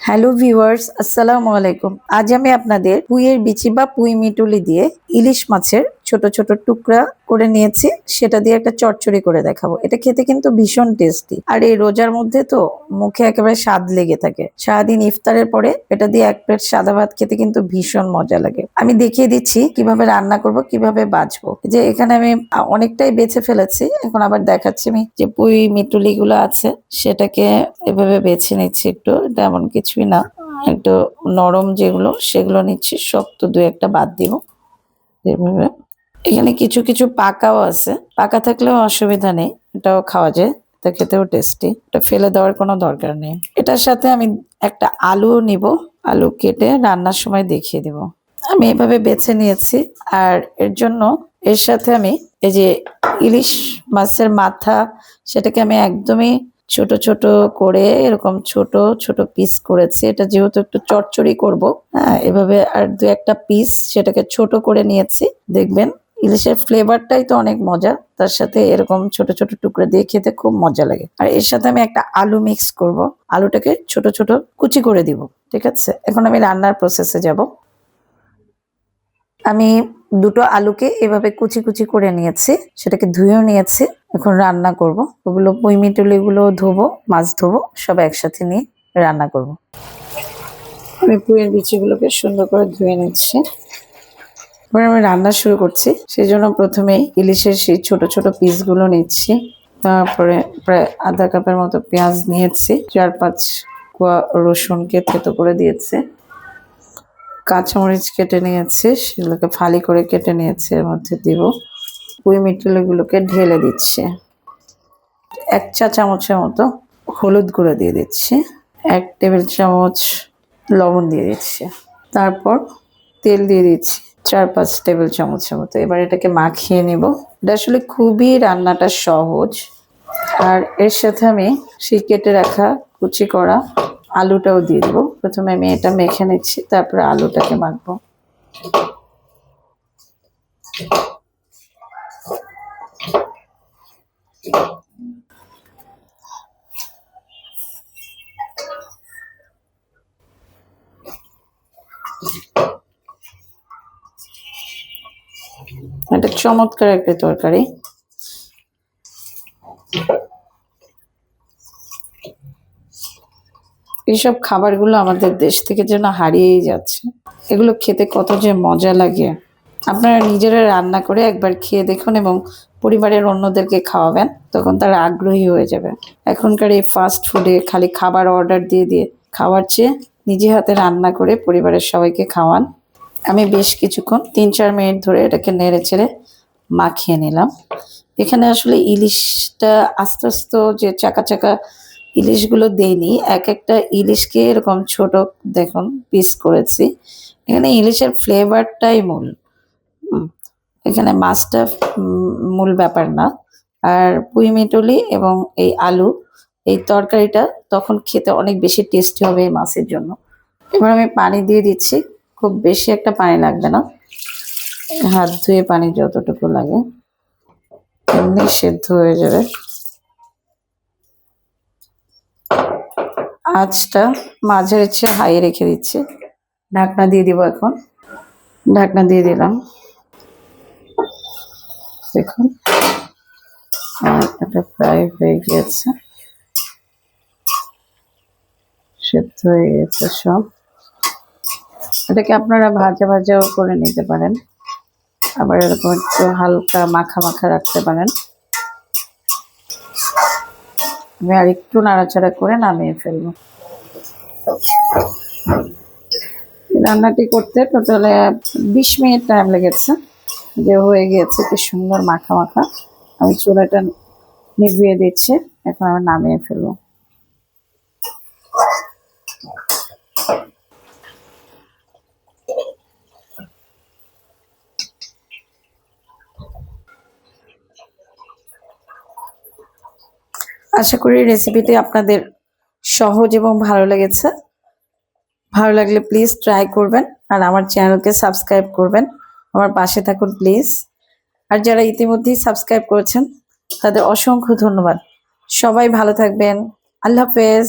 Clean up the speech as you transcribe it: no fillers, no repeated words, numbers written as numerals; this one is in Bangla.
হ্যালো ভিউয়ার্স, আসসালামু আলাইকুম। আজ আমি আপনাদের পুঁইয়ের বিচি বা পুঁই মিটুলি দিয়ে ইলিশ মাছের ছোট ছোট টুকরা করে নিয়েছি, সেটা দিয়ে একটা চচ্চড়ি করে দেখাবো। এটা খেতে কিন্তু ভীষণ টেস্টি, আর এই রোজার মধ্যে তো মুখে একেবারে স্বাদ লেগে থাকে। সারাদিন ইফতারের পরে এটা দিয়ে এক প্লেট সাদা ভাত খেতে কিন্তু ভীষণ মজা লাগে। আমি দেখিয়ে দিচ্ছি কিভাবে রান্না করব, কিভাবে বাছবো। যে এখানে আমি অনেকটাই বেছে ফেলেছি, এখন আবার দেখাচ্ছি আমি যে পুঁই মিটুলি গুলো আছে সেটাকে এভাবে বেছে নিচ্ছি। একটু তেমন কিছুই না, একটু নরম যেগুলো সেগুলো নিচ্ছি, শক্ত দু একটা বাদ দিব। এভাবে এখানে কিছু কিছু পাকাও আছে, পাকা থাকলেও অসুবিধা নেই, এটাও খাওয়া যায়, এটা খেতেও টেস্টি, এটা ফেলে দেওয়ার কোনো দরকার নেই। এটার সাথে আমি একটা আলুও নিব, আলু কেটে রান্নার সময় দেখিয়ে দেব। আমি এভাবে বেছে নিয়েছি, আর এর জন্য এর সাথে আমি এই যে ইলিশ মাছের মাথা, সেটাকে আমি একদমই ছোট ছোট করে এরকম ছোট ছোট পিস করেছি। এটা যেহেতু একটু চচ্চড়ি করব, হ্যাঁ, এভাবে আর দু একটা পিস সেটাকে ছোট করে নিয়েছি। দেখবেন ইলিশের ফ্লেভারটাই তো অনেক মজা, তার সাথে এরকম ছোট ছোট টুকরা দিয়ে খেতে খুব মজা লাগে। আর এর সাথে আমি একটা আলু মিক্স করব, আলুটাকে ছোট ছোট কুচি করে দিব। ঠিক আছে, এখন আমি রান্নার প্রসেসে যাব। আমি দুটো আলুকে এভাবে কুচি কুচি করে নিয়েছি, সেটাকে ধুয়েও নিয়েছি। এখন রান্না করব, ওগুলো পুঁই মিটুলি গুলো ধোবো, মাছ ধোবো, সব একসাথে নিয়ে রান্না করব। আমি পুঁইয়ের বিচিগুলোকে সুন্দর করে ধুয়ে নিচ্ছি, এবার আমি রান্না শুরু করছি। সেই জন্য প্রথমে ইলিশের সেই ছোট ছোট পিসগুলো নিচ্ছি, তারপরে প্রায় আধা কাপের মতো পেঁয়াজ নিয়েছি, 4-5 কোয়া রসুনকে থেতো করে দিয়েছে, কাঁচামরিচ কেটে নিয়েছি, সেগুলোকে ফালি করে কেটে নিয়েছি, এর মধ্যে দিব। পুঁই মিটুলিগুলোকে ঢেলে দিচ্ছি, 1 চা চামচের মতো হলুদ গুঁড়ো দিয়ে দিচ্ছি, 1 টেবিল চামচ লবণ দিয়ে দিচ্ছি, তারপর তেল দিয়ে দিচ্ছি 4-5 টেবিল চামচের মতো। এবার এটাকে মাখিয়ে নেব। এটা আসলে খুবই রান্নাটা সহজ। আর এর সাথে আমি সেই কেটে রাখা কুচি করা আলুটাও দিয়ে দেবো। প্রথমে আমি এটা মেখে নিচ্ছি, তারপরে আলুটাকে মাখবো। এটা চমৎকার একটা তরকারি। এইসব খাবারগুলো আমাদের দেশ থেকে যেন হারিয়েই যাচ্ছে। এগুলো খেতে কত যে মজা লাগে। আপনারা নিজেরা রান্না করে একবার খেয়ে দেখুন এবং পরিবারের অন্যদেরকে খাওয়াবেন, তখন তারা আগ্রহী হয়ে যাবে। এখনকার এই ফাস্ট ফুডে খালি খাবার অর্ডার দিয়ে দিয়ে খাওয়ার চেয়ে নিজে হাতে রান্না করে পরিবারের সবাইকে খাওয়ান। আমি বেশ কিছুক্ষণ 3-4 মিনিট ধরে এটাকে নেড়ে চেড়ে মাখিয়ে নিলাম। এখানে আসলে ইলিশটা আস্তে আস্তে যে চাকা চাকা ইলিশগুলো দেইনি, এক একটা ইলিশকে এরকম ছোট দেখুন পিস করেছি। এখানে ইলিশের ফ্লেভারটাই মূল, এখানে মাছটা মূল ব্যাপার না। আর পুঁই মিটুলি এবং এই আলু, এই তরকারিটা তখন খেতে অনেক বেশি টেস্টি হবে এই মাছের জন্য। এবার আমি পানি দিয়ে দিচ্ছি, খুব বেশি একটা পানি লাগবে না, হাত ধুয়ে পানি যতটুকু লাগে, এমনি সেদ্ধ হয়ে যাবে। আঁচটা মাঝারি চেয়ে হাই রেখে দিচ্ছি, ঢাকনা দিয়ে দিব। এখন ঢাকনা দিয়ে দিলাম, দেখুন এটা ফ্রাই হয়ে গিয়েছে, সেদ্ধ হয়ে গেছে সব। এটাকে আপনারা ভাজা ভাজাও করে নিতে পারেন, আবার এরকম একটু হালকা মাখা মাখা রাখতে পারেন। আমি আর একটু নাড়াচাড়া করে নামিয়ে ফেলবো। রান্নাটি করতে টোটালে 20 মিনিট টাইম লেগেছে, যে হয়ে গিয়েছে কি সুন্দর মাখা মাখা। আমি চুলাটা নিভিয়ে দিচ্ছি, এখন আমি নামিয়ে ফেলবো। আশা করি রেসিপিটি আপনাদের সহজ এবং ভালো লেগেছে। ভালো লাগলে প্লিজ ট্রাই করবেন, আর আমার চ্যানেলকে সাবস্ক্রাইব করবেন, আমার পাশে থাকুন প্লিজ। আর যারা ইতিমধ্যেই সাবস্ক্রাইব করেছেন তাদের অসংখ্য ধন্যবাদ। সবাই ভালো থাকবেন, আল্লাহ হাফেজ।